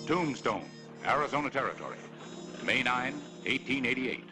Tombstone, Arizona Territory, May 9, 1888.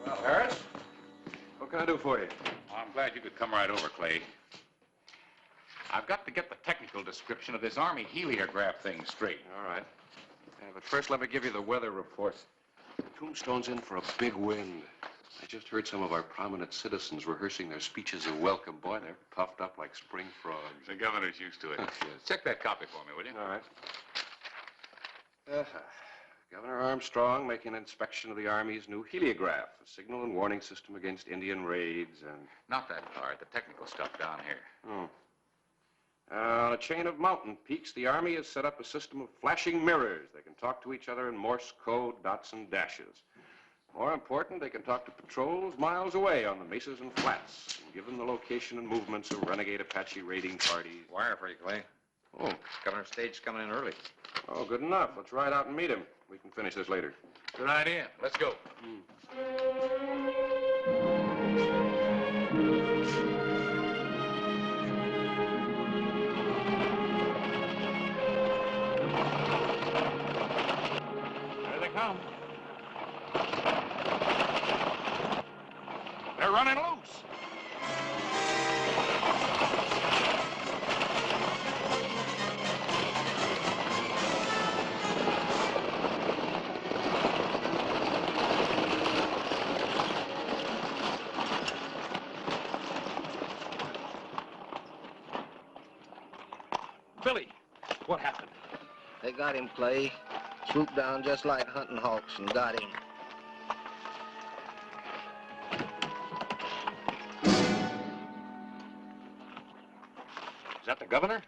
Well, Harris, what can I do for you? Well, I'm glad you could come right over, Clay. I've got to get the technical description of this Army heliograph thing straight. All right. But first, let me give you the weather report. Tombstone's in for a big wind. I just heard some of our prominent citizens rehearsing their speeches of welcome. Boy, they're puffed up like spring frogs. The governor's used to it. Yes. Check that copy for me, will you? All right. Governor Armstrong making an inspection of the Army's new heliograph, a signal and warning system against Indian raids and... Not that part, the technical stuff down here. Oh. On a chain of mountain peaks, the Army has set up a system of flashing mirrors. They can talk to each other in Morse code, dots and dashes. More important, they can talk to patrols miles away on the mesas and flats and give them the location and movements of renegade Apache raiding parties. Wire for you, Clay. Oh. Governor's stage coming in early. Oh, good enough. Let's ride out and meet him. We can finish this later. Good idea. Let's go. There they come. They're running loose. Billy, what happened? They got him, Clay. Swooped down just like hunting hawks and got him. Is that the governor?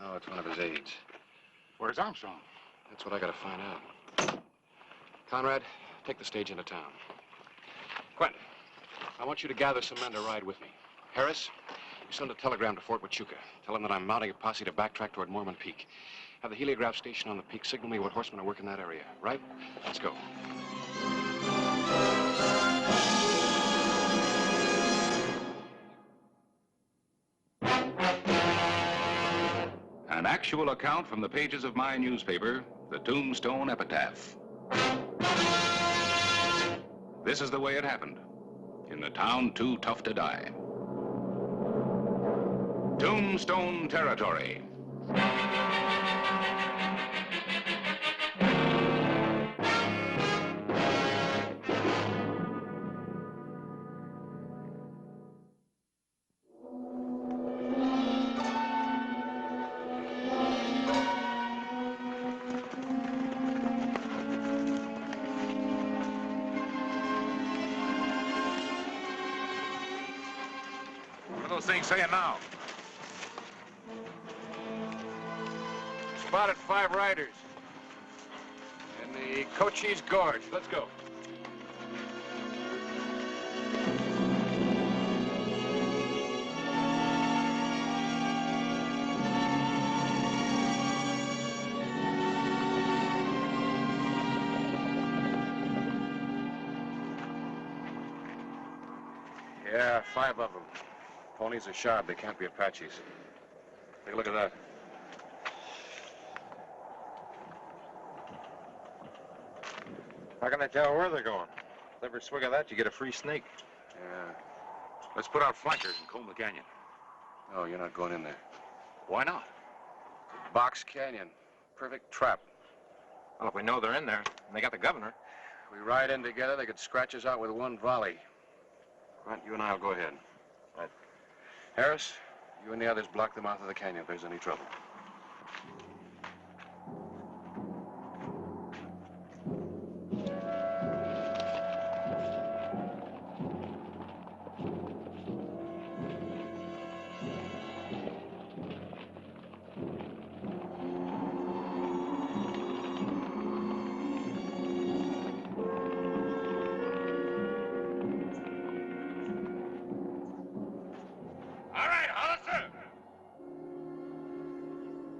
No, it's one of his aides. Where's Armstrong? That's what I gotta find out. Conrad, take the stage into town. Quentin, I want you to gather some men to ride with me. Harris, you send a telegram to Fort Huachuca. Tell them that I'm mounting a posse to backtrack toward Mormon Peak. Have the heliograph station on the peak signal me what horsemen are working that area, right? Let's go. An actual account from the pages of my newspaper, the Tombstone Epitaph. This is the way it happened, in the town too tough to die. Tombstone Territory. What are those things saying now? Spotted 5 riders in the Cochise Gorge. Let's go. Yeah, 5 of them. Ponies are shod. They can't be Apaches. Take a look at that. How can I tell where they're going? With every swig of that, you get a free snake. Yeah. Let's put out flankers and comb the canyon. No, you're not going in there. Why not? Box Canyon. Perfect trap. Well, if we know they're in there, and they got the governor. If we ride in together, they could scratch us out with one volley. Grant, you and I will go ahead. Right. Harris, you and the others block the mouth of the canyon if there's any trouble. All right, Hollister.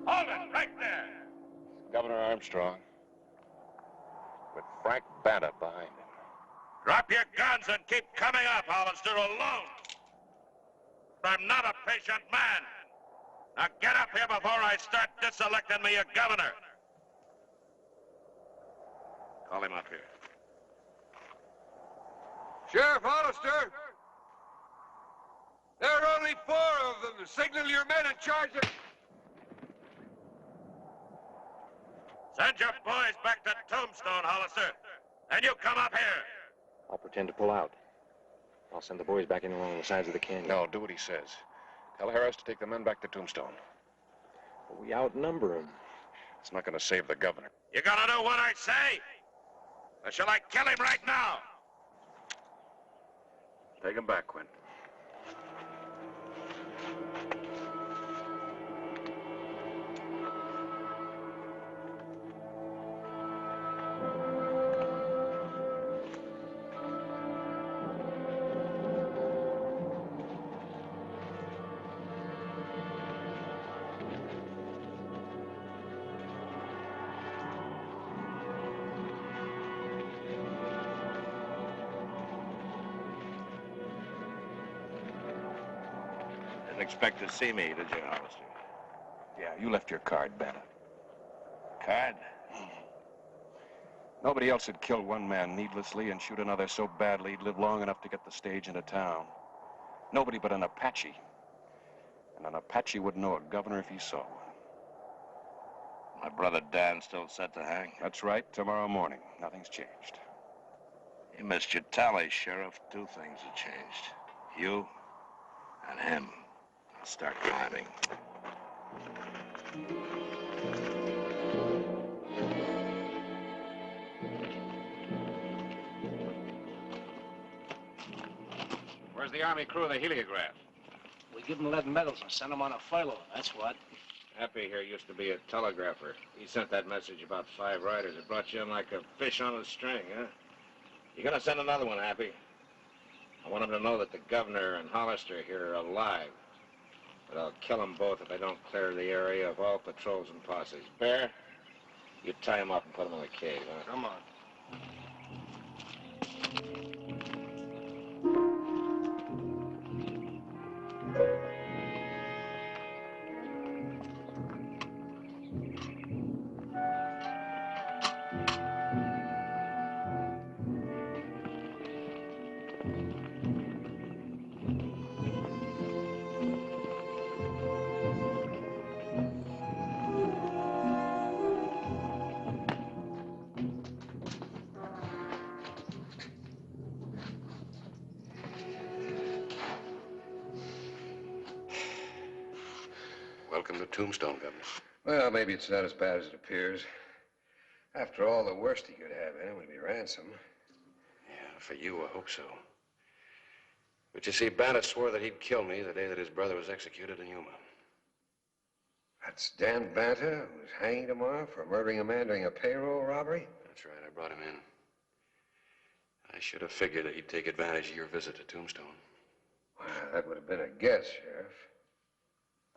Hold it right there. Governor Armstrong, with Frank Banner behind him. Drop your guns and keep coming up, Hollister, alone. I'm not a patient man. Now get up here before I start diselecting me a governor. Call him up here. Sheriff Hollister! There are only 4 of them. Signal your men in charge of... Send your boys back to Tombstone, Hollister. And you come up here. I'll pretend to pull out. I'll send the boys back in along the sides of the canyon. No, do what he says. Tell Harris to take the men back to Tombstone. But we outnumber them. It's not going to save the governor. You gonna do what I say? Or shall I kill him right now? Take him back, Quint. Didn't expect to see me, did you, Hollister? Yeah, you left your card, Banner. Card? Nobody else would kill one man needlessly and shoot another so badly he'd live long enough to get the stage into town. Nobody but an Apache. And an Apache would know a governor if he saw one. My brother Dan still set to hang? That's right, tomorrow morning. Nothing's changed. You missed your tally, Sheriff. 2 things have changed. You and him. Now start climbing. Where's the Army crew of the heliograph? We give them lead medals and send them on a furlough, that's what. Happy here used to be a telegrapher. He sent that message about 5 riders. It brought you in like a fish on a string, huh? You gonna send another one, Happy? I want them to know that the governor and Hollister here are alive. But I'll kill them both if they don't clear the area of all patrols and posses. Bear, you tie them up and put them in the cave, huh? Come on. Welcome to Tombstone, Governor. Well, maybe it's not as bad as it appears. After all, the worst he could have in him would be ransom. Yeah, for you, I hope so. But you see, Banner swore that he'd kill me the day that his brother was executed in Yuma. That's Dan Banta, who's hanging tomorrow for murdering a man during a payroll robbery? That's right, I brought him in. I should have figured that he'd take advantage of your visit to Tombstone. Well, that would have been a guess, Sheriff.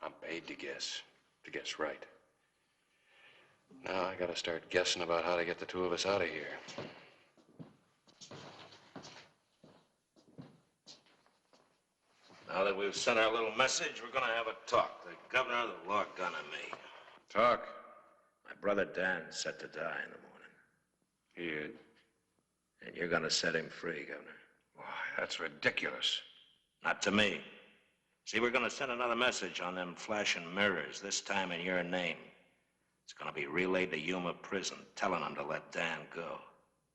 I'm paid to guess right. Now I gotta start guessing about how to get the 2 of us out of here. Now that we've sent our little message, we're gonna have a talk. The governor, the law gun, and me. Talk. My brother Dan's set to die in the morning. Here. And you're gonna set him free, Governor. Why, that's ridiculous. Not to me. See, we're gonna send another message on them flashing mirrors, this time in your name. It's gonna be relayed to Yuma prison, telling them to let Dan go.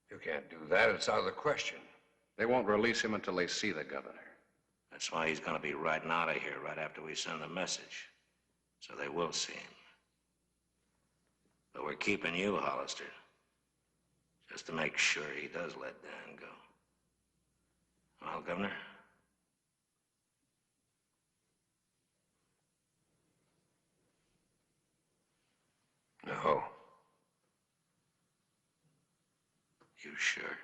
You can't do that. It's out of the question. They won't release him until they see the governor. That's why he's gonna be riding out of here right after we send the message. So they will see him. But we're keeping you, Hollister. Just to make sure he does let Dan go. Well, Governor? No. You sure?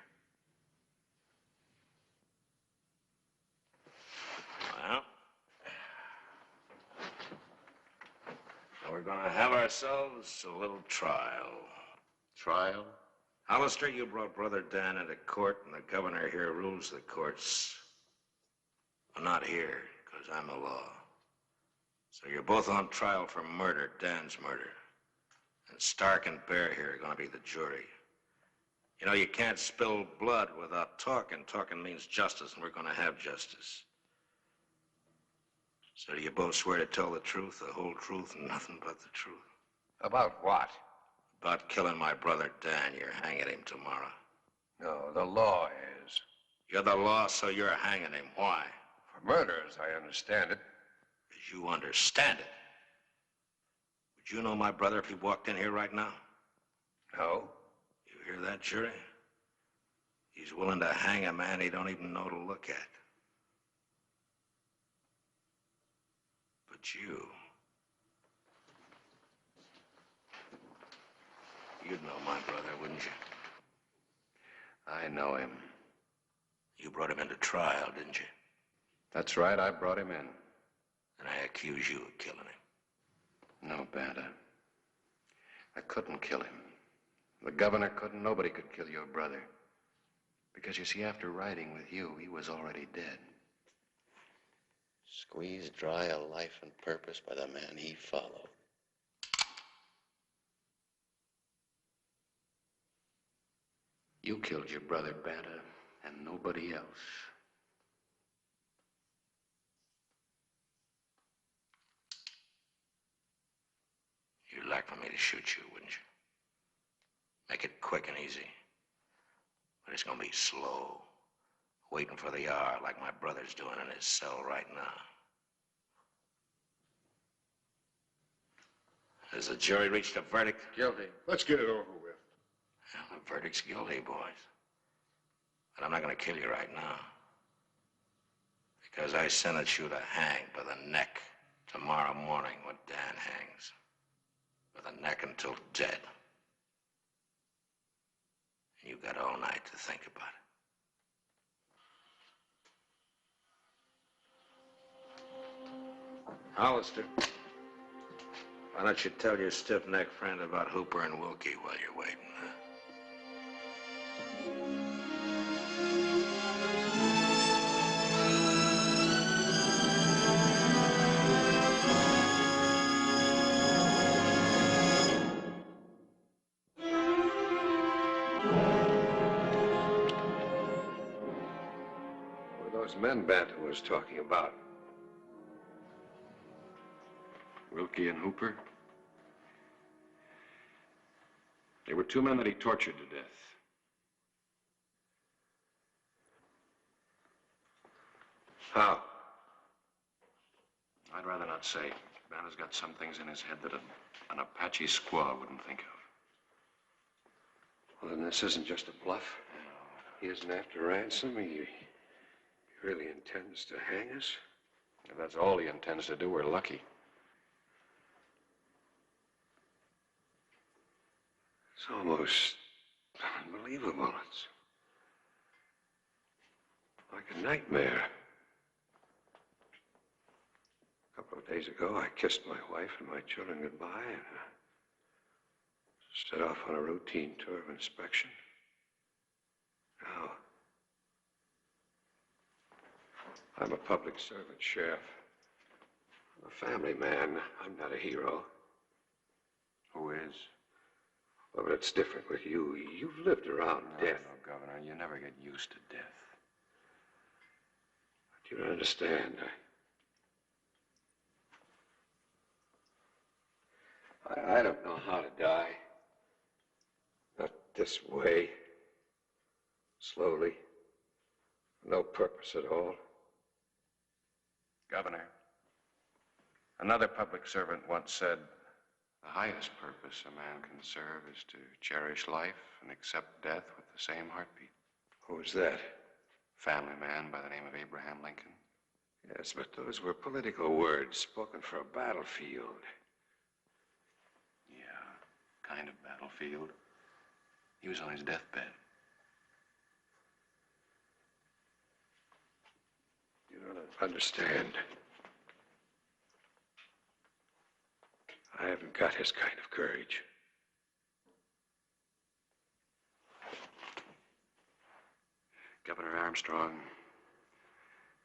Well, we're gonna have ourselves a little trial. Trial? Hollister, you brought Brother Dan into court, and the governor here rules the courts. I'm not here, because I'm the law. So you're both on trial for murder, Dan's murder. And Stark and Bear here are going to be the jury. You know, you can't spill blood without talking. Talking means justice, and we're going to have justice. So do you both swear to tell the truth, the whole truth, and nothing but the truth? About what? About killing my brother Dan. You're hanging him tomorrow. No, the law is. You're the law, so you're hanging him. Why? For murder, as I understand it. As you understand it. Would you know my brother if he walked in here right now? No. You hear that, jury? He's willing to hang a man he don't even know to look at. But you'd know my brother, wouldn't you? I know him. You brought him into trial, didn't you? That's right, I brought him in. And I accuse you of killing him. No, Banta. I couldn't kill him. The governor couldn't. Nobody could kill your brother. Because, you see, after riding with you, he was already dead. Squeezed dry of life and purpose by the man he followed. You killed your brother, Banta, and nobody else. You'd like for me to shoot you, wouldn't you? Make it quick and easy. But it's gonna be slow. Waiting for the hour like my brother's doing in his cell right now. Has the jury reached a verdict? Guilty. Let's get it over with. Well, the verdict's guilty, boys. But I'm not gonna kill you right now. Because I sentence you to hang by the neck tomorrow morning when Dan hangs. By the neck until dead. And you've got all night to think about it. Hollister, why don't you tell your stiff-necked friend about Hooper and Wilkie while you're waiting, huh? What were those men Banta was talking about? Wilkie and Hooper? They were two men that he tortured to death. How? I'd rather not say. Banta's got some things in his head that an Apache squaw wouldn't think of. Well, then this isn't just a bluff. He isn't after ransom. He really intends to hang us. If that's all he intends to do, we're lucky. It's almost unbelievable. It's like a nightmare. A couple of days ago, I kissed my wife and my children goodbye and set off on a routine tour of inspection. Now, I'm a public servant, Sheriff. I'm a family man. I'm not a hero. Who is? Well, but it's different with you. You've lived around death. No, Governor, you never get used to death. But you don't understand. I don't know how to die. Not this way. Slowly. No purpose at all. Governor, another public servant once said, the highest purpose a man can serve is to cherish life and accept death with the same heartbeat. Who was that? Family man by the name of Abraham Lincoln. Yes, but those were political words spoken for a battlefield. Yeah, kind of battlefield. He was on his deathbed. You don't understand. I haven't got his kind of courage. Governor Armstrong,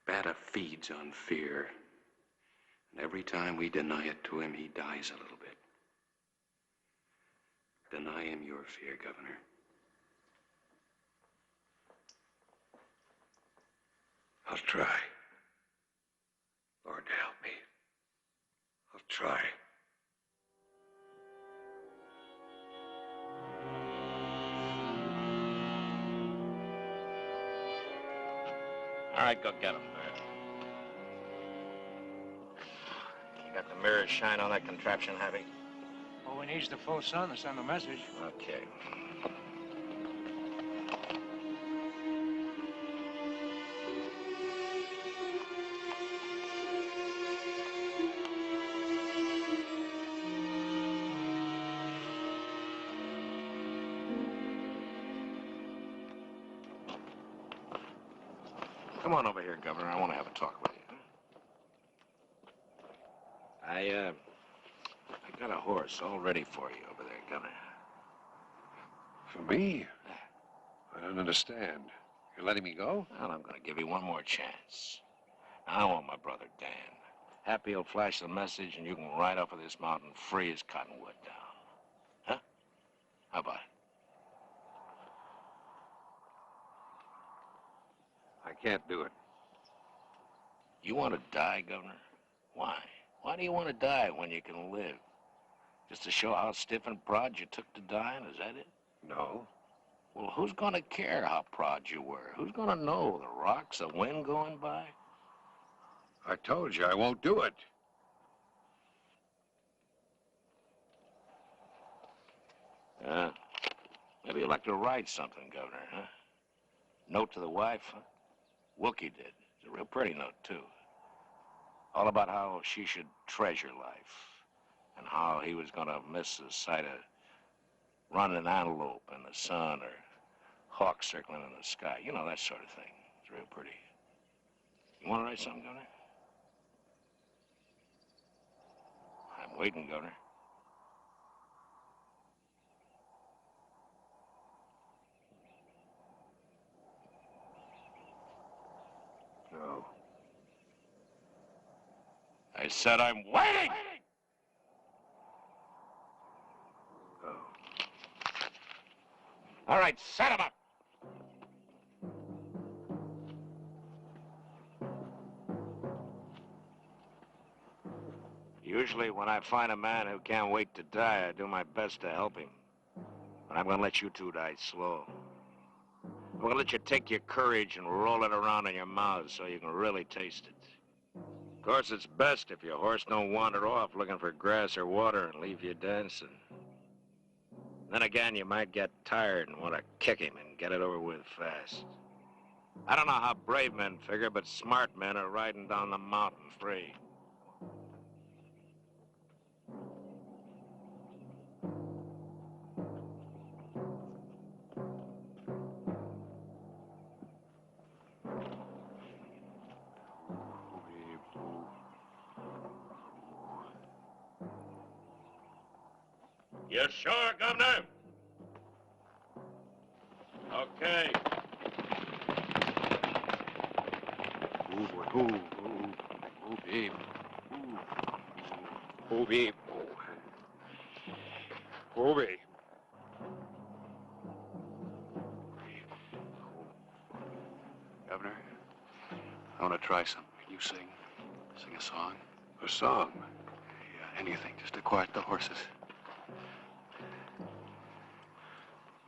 Banta feeds on fear. And every time we deny it to him, he dies a little bit. Deny him your fear, Governor. I'll try. Lord, help me. I'll try. All right, go get him, Bert. You got the mirrors shine on that contraption, Happy? All we need is the full sun to send a message. Okay. Come on over here, Governor. I want to have a talk with you. I got a horse all ready for you over there, Governor. For me? I don't understand. You're letting me go? Well, I'm going to give you one more chance. Now, I want my brother Dan. Happy will flash the message, and you can ride off of this mountain free as cottonwood down. Huh? How about it? I can't do it. You want to die, Governor? Why? Why do you want to die when you can live? Just to show how stiff and proud you took to dying, is that it? No. Well, who's going to care how proud you were? Who's going to know the rocks, the wind going by? I told you I won't do it. Maybe you'd like to write something, Governor, huh? Note to the wife, huh? Wookie did. It's a real pretty note, too. All about how she should treasure life and how he was going to miss the sight of running antelope in the sun or hawks circling in the sky. You know, that sort of thing. It's real pretty. You want to write something, Governor? I'm waiting, Governor. No. I said I'm waiting! No. All right, set him up! Usually when I find a man who can't wait to die, I do my best to help him. But I'm gonna let you two die slow. I'm gonna let you take your courage and roll it around in your mouths so you can really taste it. Of course, it's best if your horse don't wander off looking for grass or water and leave you dancing. Then again, you might get tired and want to kick him and get it over with fast. I don't know how brave men figure, but smart men are riding down the mountain free. You sure, Governor? Okay. Ooh, boy. Ooh, babe. Ooh, babe. Oh, babe. Governor, I want to try something. Can you sing? Sing a song? A song? Yeah, anything, just to quiet the horses.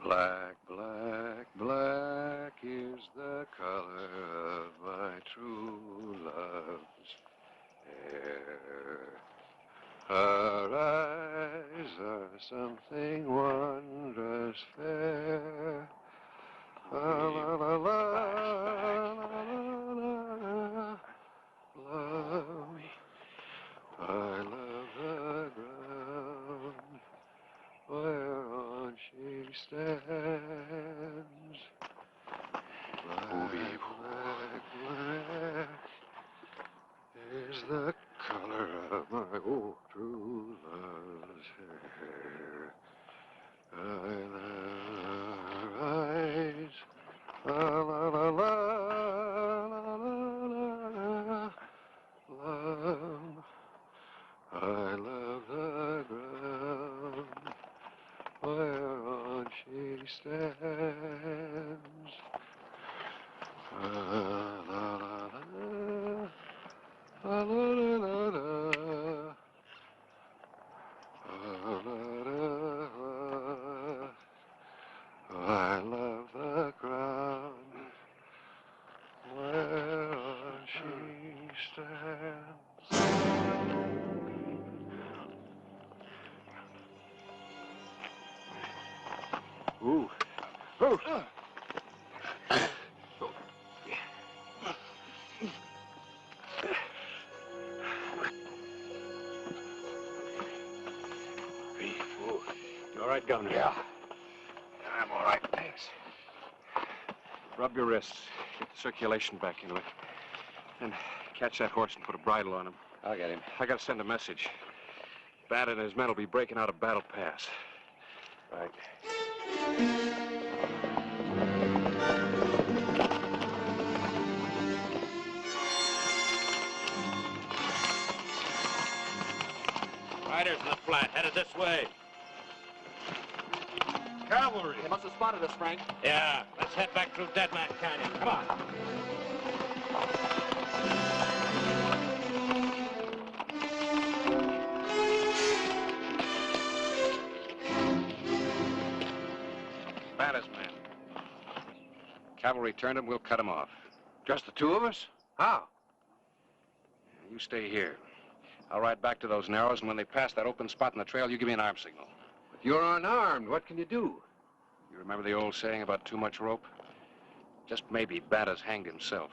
Black, black, black is the color of my true love's hair. Her eyes are something wondrous fair. La la la la la la la. Love, I love the ground whereon she stands. Black, black, black is the color of my true love's hair. I love her eyes. La la la la la la la. Love, I love the ground whereon she stands. La la la la la la la. I love the ground whereon she stands. Ooh. Oh. You all right, Governor? Yeah. I'm all right, thanks. Rub your wrists. Get the circulation back into it. And catch that horse and put a bridle on him. I'll get him. I gotta send a message. Bandit and his men will be breaking out of Battle Pass. Right. Riders in the flat, headed this way. Cavalry! They must have spotted us, Frank. Yeah, let's head back through Dead Man Canyon. Come on. Bandit's men. Cavalry turned him, we'll cut him off. Just the two of us? How? You stay here. I'll ride back to those narrows, and when they pass that open spot in the trail, you give me an arm signal. But you're unarmed. What can you do? You remember the old saying about too much rope? Just maybe Bandit's hanged himself.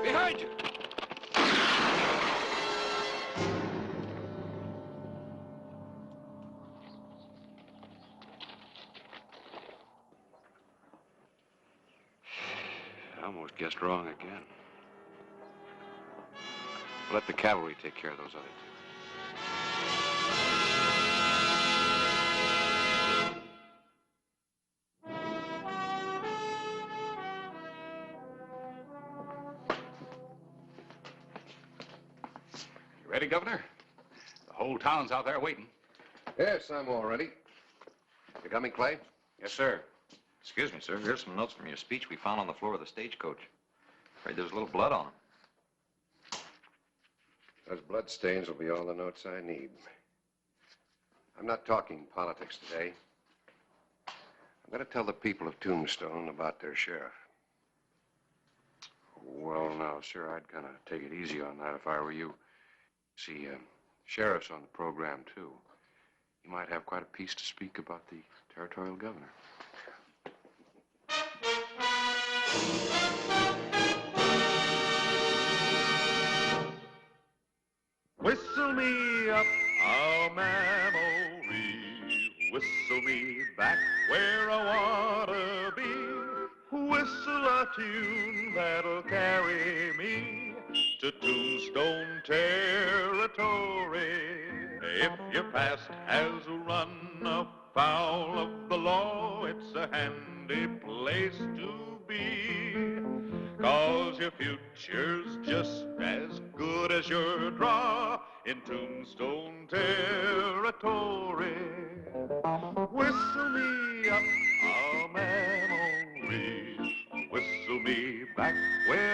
Behind you! I almost guessed wrong again. Let the cavalry take care of those other two. You ready, Governor? The whole town's out there waiting. Yes, I'm all ready. You coming, Clay? Yes, sir. Excuse me, sir. Here's some notes from your speech we found on the floor of the stagecoach. Afraid there's a little blood on them. Those blood stains will be all the notes I need. I'm not talking politics today. I'm going to tell the people of Tombstone about their sheriff. Well, now, sir, I'd kind of take it easy on that if I were you. See, sheriff's on the program, too. You might have quite a piece to speak about the Territorial governor. Whistle me up a memory, whistle me back where I wanna be, whistle a tune that'll carry me to Tombstone territory. If your past has run afoul of the law, it's a handy place to be. 'Cause your future's just as good as your draw in Tombstone territory. Whistle me up a memory, whistle me back where